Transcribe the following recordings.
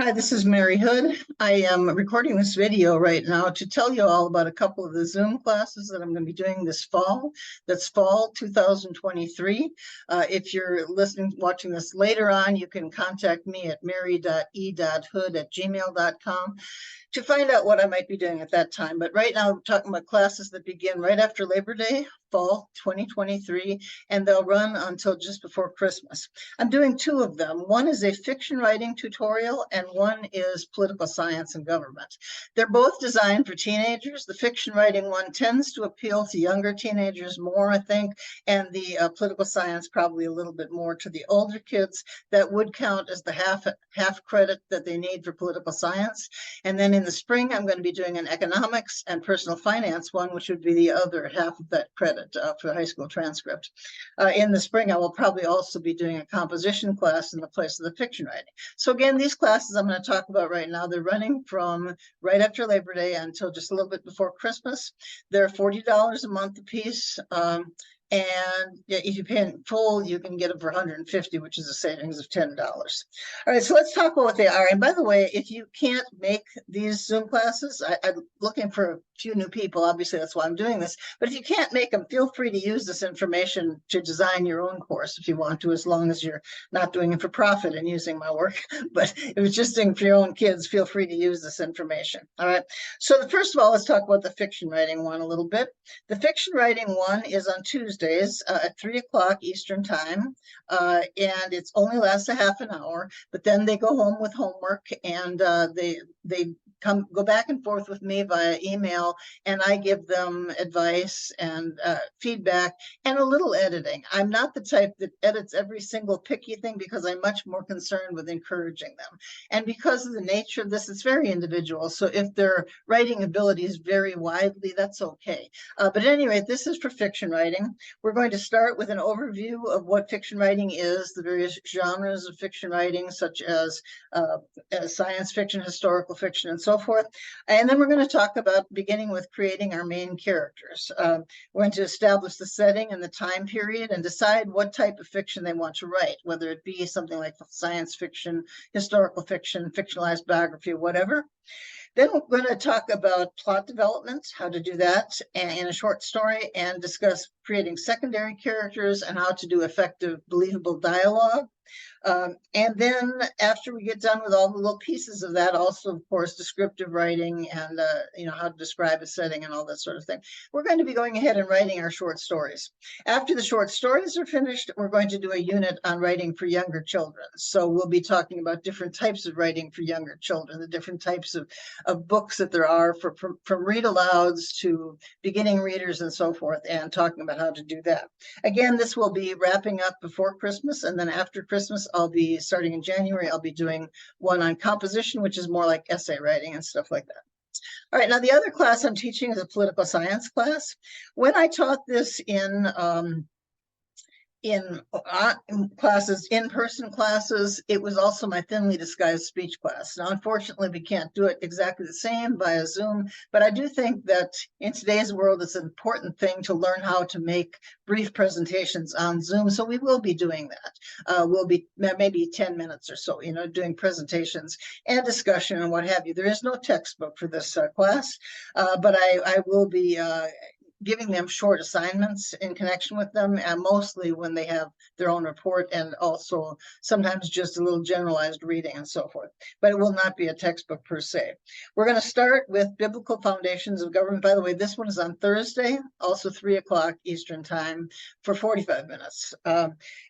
Hi, this is Mary Hood. I am recording this video right now to tell you all about a couple of the Zoom classes that I'm going to be doing this fall. That's fall 2023. If you're watching this later on, you can contact me at mary.e.hood@gmail.com to find out what I might be doing at that time. But right now, I'm talking about classes that begin right after Labor Day, fall 2023, and they'll run until just before Christmas. I'm doing two of them. One is a fiction writing tutorial, and one is political science and government. They're both designed for teenagers. The fiction writing one tends to appeal to younger teenagers more, I think, and the political science probably a little bit more to the older kids. That would count as the half credit that they need for political science. And then in the spring, I'm going to be doing an economics and personal finance one, which would be the other half of that credit for the high school transcript. In the spring, I will probably also be doing a composition class in the place of the fiction writing. So again, these classes I'm going to talk about right now, they're running from right after Labor Day until just a little bit before Christmas. They're $40 a month a piece. And if you pay in full, you can get them for $150, which is a savings of $10. All right, so let's talk about what they are. And by the way, if you can't make these Zoom classes, I'm looking for a few new people. Obviously, that's why I'm doing this. But if you can't make them, feel free to use this information to design your own course if you want to, as long as you're not doing it for profit and using my work. But if it's just doing for your own kids, feel free to use this information. All right. So first of all, let's talk about the fiction writing one a little bit. The fiction writing one is on Tuesdays at 3 o'clock Eastern time, and it's only lasts a half an hour, but then they go home with homework, and they go back and forth with me via email, and I give them advice and feedback and a little editing. I'm not the type that edits every single picky thing because I'm much more concerned with encouraging them. And because of the nature of this, it's very individual. So if their writing abilities vary widely, that's okay. But at any rate, this is for fiction writing. We're going to start with an overview of what fiction writing is, the various genres of fiction writing, such as science fiction, historical fiction, and so forth. And then we're going to talk about beginning with creating our main characters. We're going to establish the setting and the time period and decide what type of fiction they want to write, whether it be something like science fiction, historical fiction, fictionalized biography, whatever. Then we're going to talk about plot development, how to do that in a short story, and discuss creating secondary characters and how to do effective, believable dialogue. And then after we get done with all the little pieces of that, also, of course, descriptive writing and, how to describe a setting and all that sort of thing, we're going to be going ahead and writing our short stories. After the short stories are finished, we're going to do a unit on writing for younger children. So we'll be talking about different types of writing for younger children, the different types of books that there are from read alouds to beginning readers and so forth, and talking about how to do that. Again, this will be wrapping up before Christmas, and then after Christmas, I'll be starting in January, I'll be doing one on composition, which is more like essay writing and stuff like that. All right, now the other class I'm teaching is a political science class. When I taught this in classes, in-person classes, it was also my thinly disguised speech class. Now, unfortunately, we can't do it exactly the same via Zoom, but I do think that in today's world, it's an important thing to learn how to make brief presentations on Zoom. So we will be doing that. We'll be maybe 10 minutes or so, doing presentations and discussion and what have you. There is no textbook for this class, but I will be giving them short assignments in connection with them, and mostly when they have their own report, and also sometimes just a little generalized reading and so forth. But it will not be a textbook per se. We're going to start with Biblical Foundations of Government. By the way, this one is on Thursday, also 3 o'clock Eastern time for 45 minutes.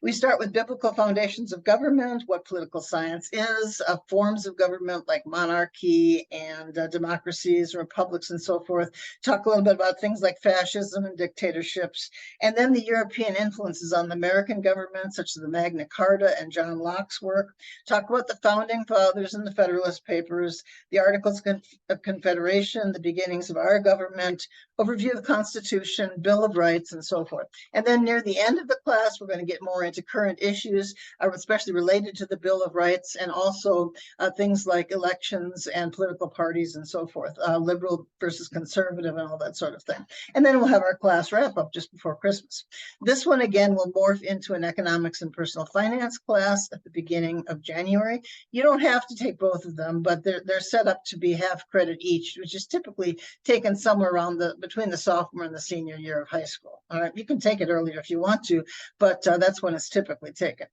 We start with Biblical Foundations of Government, what political science is, forms of government like monarchy and democracies, republics, and so forth. Talk a little bit about things like fascism and dictatorships, and then the European influences on the American government, such as the Magna Carta and John Locke's work. Talk about the Founding Fathers and the Federalist Papers, the Articles of Confederation, the beginnings of our government, overview of the Constitution, Bill of Rights, and so forth. And then near the end of the class, we're going to get more into current issues, especially related to the Bill of Rights, and also things like elections and political parties and so forth, liberal versus conservative and all that sort of thing. And then then we'll have our class wrap up just before Christmas. This one again will morph into an economics and personal finance class at the beginning of January. You don't have to take both of them, but they're set up to be half credit each, which is typically taken somewhere around between the sophomore and the senior year of high school. All right, you can take it earlier if you want to, but that's when it's typically taken.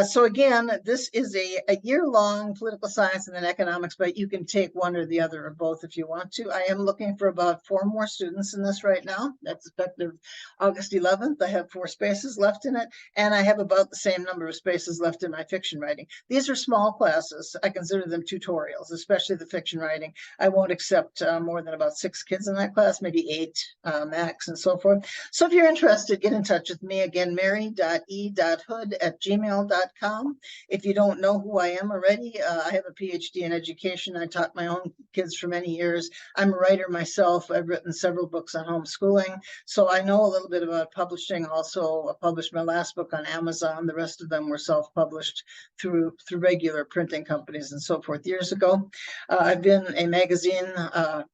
So again, this is a year-long political science and then economics, but you can take one or the other or both if you want to. I am looking for about 4 more students in this right now. That's effective August 11th. I have 4 spaces left in it, and I have about the same number of spaces left in my fiction writing. These are small classes. I consider them tutorials, especially the fiction writing. I won't accept more than about 6 kids in that class, maybe 8 max and so forth. So if you're interested, get in touch with me again, mary.e.hood@gmail.com. If you don't know who I am already, I have a PhD in education. I taught my own kids for many years. I'm a writer myself. I've written several books on homeschooling, so I know a little bit about publishing. Also, I published my last book on Amazon. The rest of them were self-published through regular printing companies and so forth years ago. I've been a magazine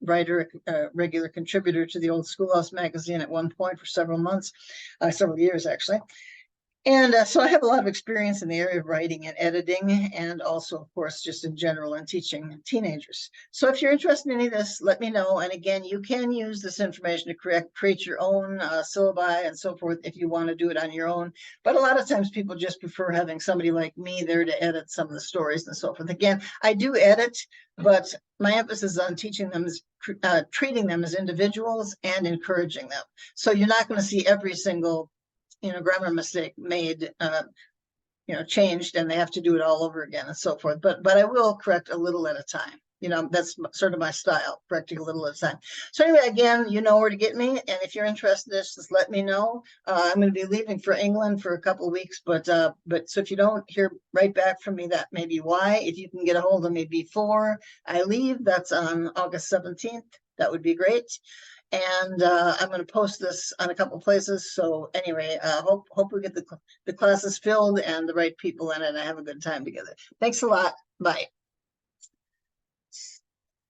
writer, regular contributor to the Old Schoolhouse magazine at one point for several months, several years actually. And so I have a lot of experience in the area of writing and editing, and also, of course, just in general in teaching teenagers. So if you're interested in any of this, let me know. And again, you can use this information to create your own syllabi and so forth if you want to do it on your own. But a lot of times people just prefer having somebody like me there to edit some of the stories and so forth. Again, I do edit, but my emphasis is on teaching them as treating them as individuals and encouraging them. So you're not going to see every single grammar mistake made, changed, and they have to do it all over again and so forth. But I will correct a little at a time. That's sort of my style, correcting a little at a time. So anyway, again, you know where to get me. And if you're interested in this, just let me know. I'm going to be leaving for England for a couple of weeks, but so if you don't hear right back from me, that may be why. If you can get a hold of me before I leave, that's on August 17th. That would be great. And I'm going to post this on a couple places. So anyway, hope we get the classes filled and the right people in it and have a good time together. Thanks a lot. Bye.